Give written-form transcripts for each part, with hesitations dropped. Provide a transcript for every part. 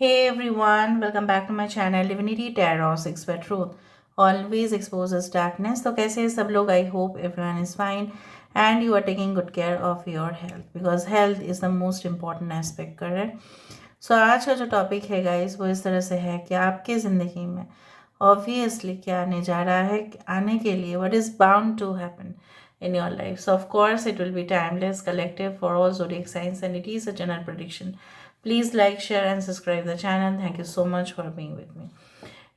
Hey everyone, welcome back to my channel Divinity Tarot 6 by Truth. Always exposes darkness. तो कैसे हैं सब लोग? I hope everyone is fine and you are taking good care of your health because health is the most important aspect, correct? So आज का जो topic है guys वो इस तरह से है कि आपके ज़िंदगी में ऑब्वियसली क्या आने जा रहा है, आने के लिए what is bound to happen in your life. So of course it will be timeless, collective for all zodiac signs and it is a general prediction. Please like, share and subscribe the channel. Thank you so much for being with me.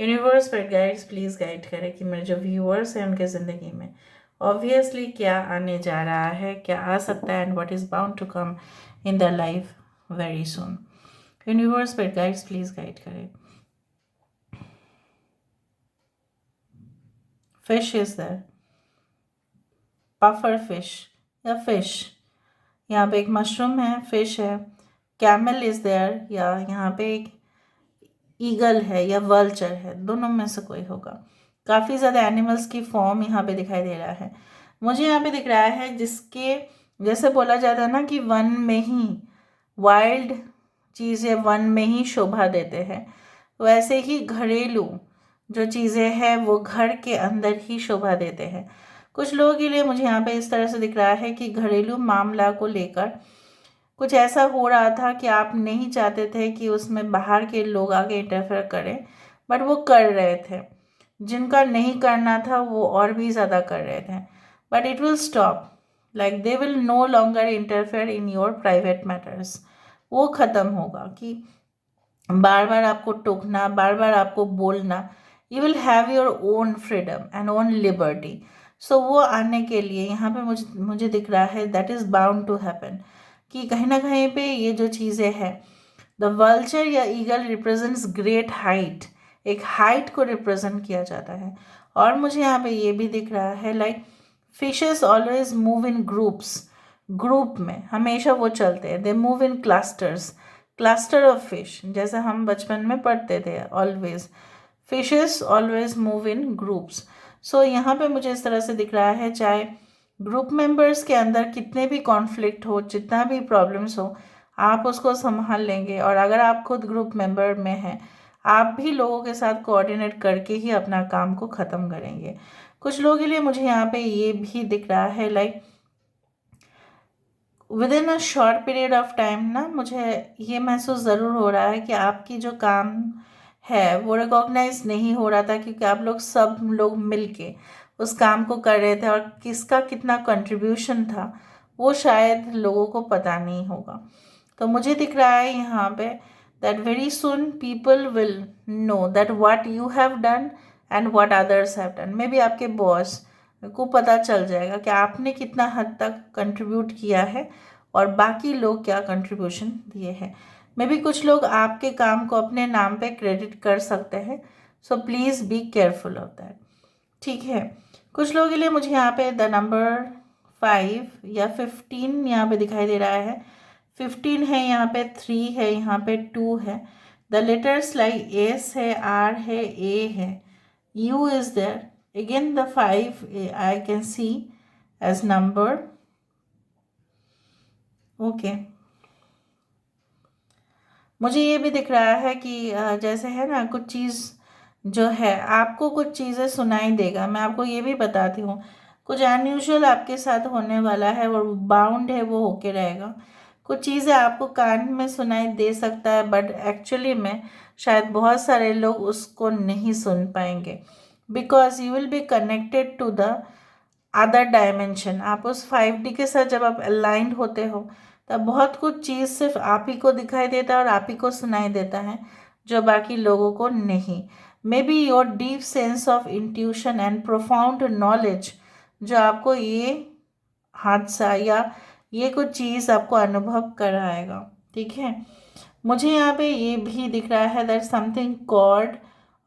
Universe पर guides please guide करें कि मेरे जो viewers हैं उनके ज़िंदगी में obviously क्या आने जा रहा है, क्या आ सकता है and what is bound to come in the life very soon. Universe पर गाइड्स प्लीज़ गाइड करें. Fish is there, puffer fish या फिश. यहाँ पे एक मशरूम है, फिश है. कैमल इज़ देयर या यहाँ पे एक ईगल है या वल्चर है, दोनों में से कोई होगा. काफ़ी ज़्यादा एनिमल्स की फॉर्म यहाँ पे दिखाई दे रहा है. मुझे यहाँ पे दिख रहा है जिसके जैसे बोला जाता है ना कि वन में ही वाइल्ड चीज़ें वन में ही शोभा देते हैं, वैसे ही घरेलू जो चीज़ें हैं वो घर के अंदर ही शोभा देते हैं. कुछ लोगों के लिए मुझे यहाँ पे इस तरह से दिख रहा है कि घरेलू मामला को लेकर कुछ ऐसा हो रहा था कि आप नहीं चाहते थे कि उसमें बाहर के लोग आके इंटरफेयर करें, बट वो कर रहे थे. जिनका नहीं करना था वो और भी ज़्यादा कर रहे थे. But it will stop, like they will no longer interfere in your private matters. वो ख़त्म होगा कि बार बार आपको टोकना, बार बार आपको बोलना. You will have your own freedom and own liberty. So वो आने के लिए यहाँ पे मुझे दिख रहा है that is bound to happen कि कहीं ना कहीं पे ये जो चीज़ें हैं, द वल्चर या ईगल रिप्रेजेंट्स ग्रेट हाइट. एक हाइट को रिप्रेजेंट किया जाता है. और मुझे यहाँ पे ये भी दिख रहा है like fishes always move in groups. Group में हमेशा वो चलते हैं. They move in clusters, cluster of fish, जैसे हम बचपन में पढ़ते थे. Always fishes always move in groups. So यहाँ पे मुझे इस तरह से दिख रहा है, चाहे ग्रुप मेंबर्स के अंदर कितने भी कॉन्फ्लिक्ट हो, जितना भी प्रॉब्लम्स हो, आप उसको संभाल लेंगे. और अगर आप खुद ग्रुप मेंबर में हैं, आप भी लोगों के साथ कोऑर्डिनेट करके ही अपना काम को ख़त्म करेंगे. कुछ लोगों के लिए मुझे यहाँ पे ये भी दिख रहा है like with in a short period of time ना, मुझे ये महसूस ज़रूर हो रहा है कि आपकी जो काम है वो रिकॉग्नाइज नहीं हो रहा था क्योंकि आप लोग सब लोग मिल के उस काम को कर रहे थे और किसका कितना कंट्रीब्यूशन था वो शायद लोगों को पता नहीं होगा. तो मुझे दिख रहा है यहाँ पे that very soon people will know that what you have done and what others have done. May be आपके बॉस को पता चल जाएगा कि आपने कितना हद तक कंट्रीब्यूट किया है और बाकी लोग क्या कंट्रीब्यूशन दिए हैं. मे बी कुछ लोग आपके काम को अपने नाम पे क्रेडिट कर सकते हैं. So please be careful of that. ठीक है. कुछ लोगों के लिए मुझे यहाँ पे द नंबर 5 या 15 यहाँ पे दिखाई दे रहा है. 15 है यहाँ पे, 3 है यहाँ पे, 2 है. द लेटर्स लाइक एस है, आर है, ए है, U is there. Again the 5 I can see as number. Okay. मुझे ये भी दिख रहा है कि जैसे है ना कुछ चीज़ जो है आपको कुछ चीज़ें सुनाई देगा. मैं आपको ये भी बताती हूँ, कुछ अनयूजुअल आपके साथ होने वाला है और बाउंड है वो होके रहेगा. कुछ चीज़ें आपको कान में सुनाई दे सकता है बट एक्चुअली में शायद बहुत सारे लोग उसको नहीं सुन पाएंगे because you will be connected to the other dimension. आप उस 5D के साथ जब आप अलाइंड होते हो तब बहुत कुछ चीज़ सिर्फ आप ही को दिखाई देता है और आप ही को सुनाई देता है जो बाकी लोगों को नहीं. May be your deep sense of intuition and profound knowledge जो आपको ये हादसा या ये कुछ चीज़ आपको अनुभव कराएगा. ठीक है. मुझे यहाँ पे ये भी दिख रहा है दैट समथिंग कॉर्ड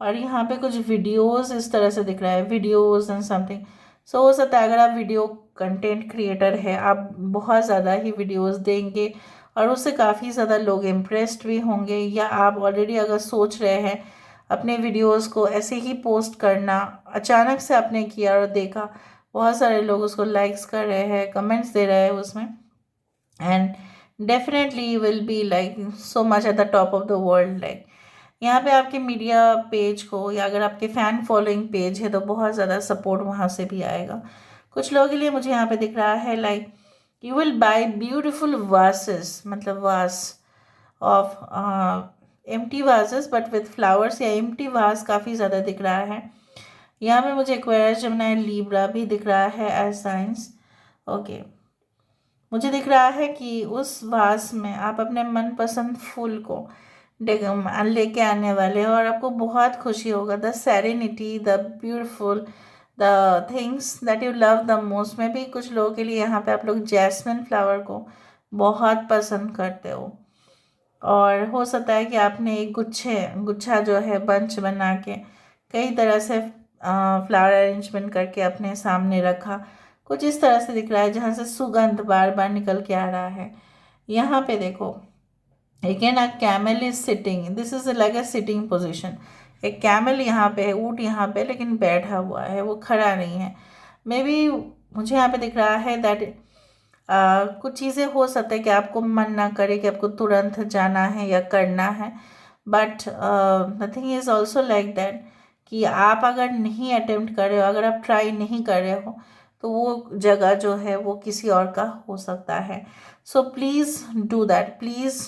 और यहाँ पे कुछ वीडियोस इस तरह से दिख रहा है, वीडियोस एंड समथिंग. सो हो सकता है अगर आप वीडियो कंटेंट क्रिएटर है, आप बहुत ज़्यादा ही वीडियोस देंगे और उससे काफ़ी ज़्यादा लोग इम्प्रेस्ड भी होंगे. या आप ऑलरेडी अगर सोच रहे हैं अपने वीडियोस को ऐसे ही पोस्ट करना, अचानक से आपने किया और देखा बहुत सारे लोग उसको लाइक्स कर रहे हैं, कमेंट्स दे रहे हैं उसमें, and definitely you will be like so much at the top of the world. Like यहाँ पे आपके मीडिया पेज को या अगर आपके फ़ैन फॉलोइंग पेज है तो बहुत ज़्यादा सपोर्ट वहाँ से भी आएगा। कुछ लोगों के लिए मुझे यहाँ पे दिख रहा है like you will buy beautiful vases, मतलब वास of empty vases but with flowers, या एम्प्टी वास काफ़ी ज़्यादा दिख रहा है। यहाँ पे मुझे एक्वेरियस, जेमिनी, लिब्रा भी दिख रहा है एज साइंस। ओके, मुझे दिख रहा है कि उस वास में आप अपने मनपसंद फूल को लेके आने वाले हो और आपको बहुत खुशी होगा। The serenity, the beautiful, the things that you love the most में भी कुछ लोगों के लिए यहाँ पे आप लोग जैस्मिन फ्लावर को बहुत पसंद करते हो। और हो सकता है कि आपने एक गुच्छा जो है बंच बना के कई तरह से फ्लावर अरेंजमेंट करके अपने सामने रखा। कुछ इस तरह से दिख रहा है जहाँ से सुगंध बार बार निकल के आ रहा है। यहाँ पे देखो, again a camel is sitting, this is like a sitting position. एक कैमल यहाँ पे है, ऊँट यहाँ पे, लेकिन बैठा हुआ है, वो खड़ा नहीं है। मे बी मुझे यहाँ पे दिख रहा है दैट कुछ चीज़ें हो सकता है कि आपको मन ना करे कि आपको तुरंत जाना है या करना है, but nothing is also like that कि आप अगर नहीं अटेम्प्ट कर रहे हो, अगर आप ट्राई नहीं कर रहे हो, तो वो जगह जो है वो किसी और का हो सकता है। So please do that, please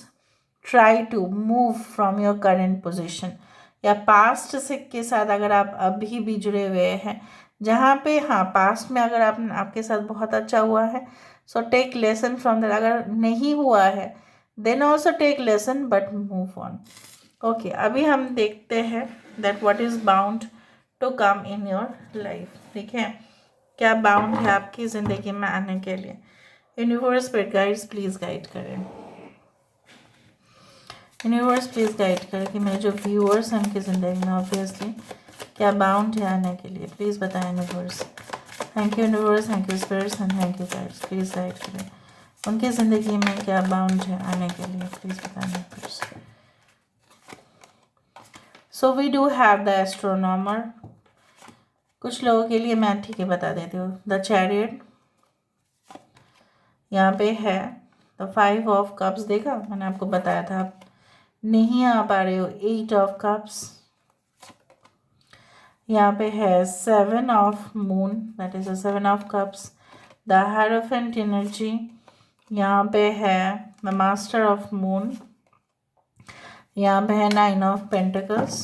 try to move from your current position, या पास्ट से के साथ अगर आप अभी भी जुड़े हुए हैं जहाँ पे, हाँ, पास्ट में अगर आपके साथ बहुत अच्छा हुआ है, so take lesson from that. अगर नहीं हुआ है then also take lesson but move on. Okay, अभी हम देखते हैं that what is bound to come in your life. ठीक है, क्या बाउंड है आपकी ज़िंदगी में आने के लिए। Universe spirit guides please guide करें, यूनिवर्स प्लीज़ गाइड करें कि मेरे जो व्यूअर्स हैं उनकी ज़िंदगी में ऑब्वियसली क्या बाउंड है आने के लिए। प्लीज़ बताएं universe. Thank you universe, thank you spirits and thank you guides, please guide करें उनकी ज़िंदगी में क्या बाउंड है आने के लिए। प्लीज़ बताएं universe. So we do have the astronomer. कुछ लोगों के लिए मैं ठीक है बता देती हूँ। द चैरियट यहाँ पे है। द 5 ऑफ कप्स, देखा मैंने आपको बताया था आप नहीं आ पा रहे हो। 8 ऑफ कप्स यहाँ पे है। 7 of moon, that is a 7 of cups. The hierophant energy यहाँ पे है। द मास्टर ऑफ मून यहाँ पे है। 9 ऑफ पेंटिकल्स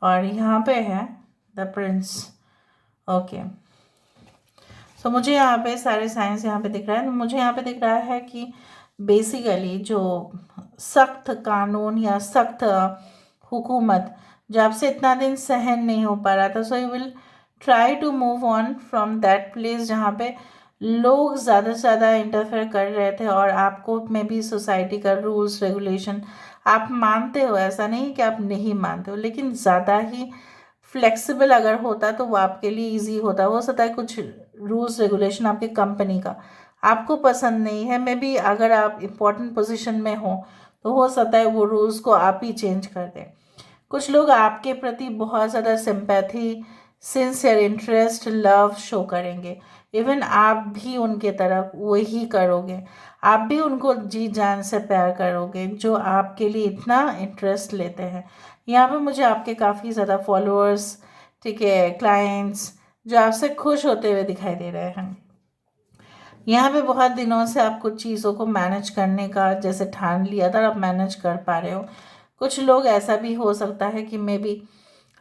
और यहाँ पे है द प्रिंस। ओके, सो मुझे यहाँ पे सारे साइंस यहाँ पे दिख रहा है। मुझे यहाँ पे दिख रहा है कि बेसिकली जो सख्त कानून या सख्त हुकूमत जो आपसे इतना दिन सहन नहीं हो पा रहा था, so you will try to move on from that place जहाँ पे लोग ज़्यादा से ज़्यादा इंटरफेयर कर रहे थे और आपको में भी सोसाइटी का रूल्स रेगुलेशन आप मानते हो, ऐसा नहीं कि आप नहीं मानते हो, लेकिन ज़्यादा ही फ्लेक्सिबल अगर होता तो वो आपके लिए इजी होता। हो सकता है कुछ रूल्स रेगुलेशन आपकी कंपनी का आपको पसंद नहीं है, मे बी अगर आप इम्पोर्टेंट पोजीशन में हो तो हो सकता है वो रूल्स को आप ही चेंज कर दें। कुछ लोग आपके प्रति बहुत ज़्यादा sympathy, sincere interest, love show करेंगे। इवन आप भी उनके तरफ वही करोगे, आप भी उनको जी जान से प्यार करोगे जो आपके लिए इतना इंटरेस्ट लेते हैं। यहाँ पे मुझे आपके काफ़ी ज़्यादा फॉलोअर्स, ठीक है, क्लाइंट्स जो आपसे खुश होते हुए दिखाई दे रहे हैं। यहाँ पे बहुत दिनों से आप कुछ चीज़ों को मैनेज करने का जैसे ठान लिया था, आप मैनेज कर पा रहे हो। कुछ लोग ऐसा भी हो सकता है कि may be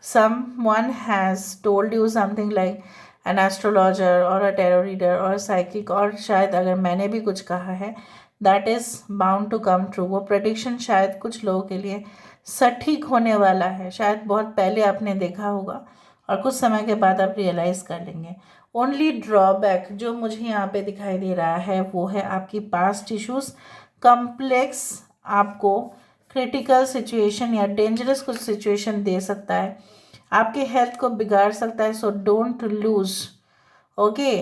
someone has told you something like an astrologer or a tarot reader or a psychic, और शायद अगर मैंने भी कुछ कहा है that is bound to come true। वो prediction शायद कुछ लोगों के लिए सटीक होने वाला है। शायद बहुत पहले आपने देखा होगा और कुछ समय के बाद आप रियलाइज़ कर लेंगे। ओनली ड्रॉबैक जो मुझे यहाँ पे दिखाई दे रहा है वो है आपकी पास्ट इश्यूज कम्प्लेक्स आपको क्रिटिकल सिचुएशन या डेंजरस कुछ सिचुएशन दे सकता है, आपके हेल्थ को बिगाड़ सकता है। So don't lose okay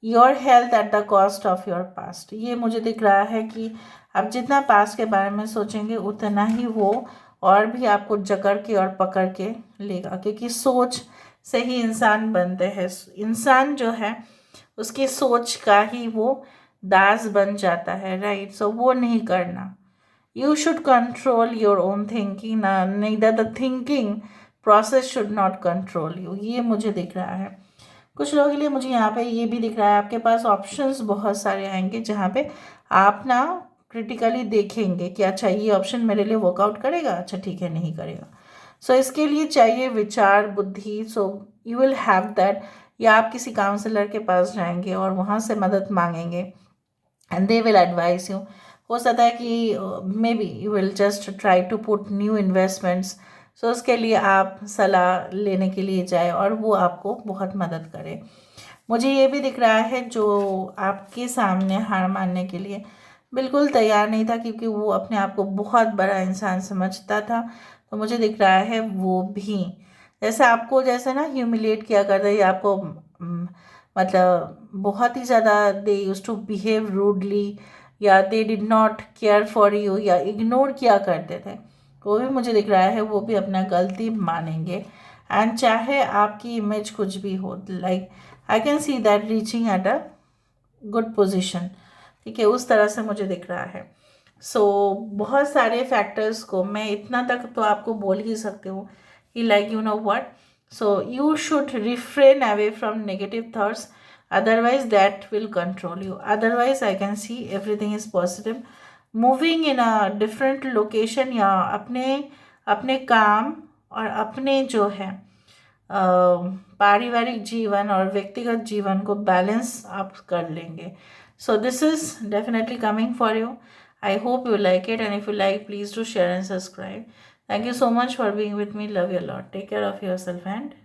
your health at the cost of your past. ये मुझे दिख रहा है कि आप जितना पास्ट के बारे में सोचेंगे उतना ही वो और भी आपको जकड़ के और पकड़ के लेगा, क्योंकि सोच से ही इंसान बनते हैं। इंसान जो है उसकी सोच का ही वो दास बन जाता है, राइट। सो वो नहीं करना। You should control your own thinking, neither the thinking process should not control you, ये मुझे दिख रहा है। कुछ लोगों के लिए मुझे यहाँ पे ये भी दिख रहा है, आपके पास ऑप्शंस बहुत सारे आएंगे जहाँ पे आप ना क्रिटिकली देखेंगे कि अच्छा ये ऑप्शन मेरे लिए वर्कआउट करेगा, अच्छा ठीक है नहीं करेगा। सो इसके लिए चाहिए विचार बुद्धि, सो यू विल हैव दैट। या आप किसी काउंसलर के पास जाएंगे और वहाँ से मदद मांगेंगे and they will advise you. हो सकता है कि maybe you will just try to put new investments, so उसके लिए आप सलाह लेने के लिए जाए और वो आपको बहुत मदद करे। मुझे ये भी दिख रहा है जो आपके सामने हार मानने के लिए बिल्कुल तैयार नहीं था, क्योंकि वो अपने आप को बहुत बड़ा इंसान समझता था, तो मुझे दिख रहा है वो भी जैसे आपको जैसे ना ह्यूमिलेट किया करता है, या आपको मतलब बहुत ही ज़्यादा दे यूज टू बिहेव रूडली, या they did not care for you, या इग्नोर किया करते थे, वो भी मुझे दिख रहा है वो भी अपना गलती मानेंगे। एंड चाहे आपकी इमेज कुछ भी हो, like I can see that reaching at a good position, ठीक है, उस तरह से मुझे दिख रहा है। सो बहुत सारे फैक्टर्स को मैं इतना तक तो आपको बोल ही सकती हूँ कि like you know what, so you should refrain away from negative thoughts, otherwise that will control you. Otherwise I can see everything is positive, moving in a different location, या अपने अपने काम और अपने जो है पारिवारिक जीवन और व्यक्तिगत जीवन को बैलेंस आप कर लेंगे। So this is definitely coming for you. I hope you like it, and if you like please do share and subscribe. Thank you so much for being with me. Love you a lot. Take care of yourself and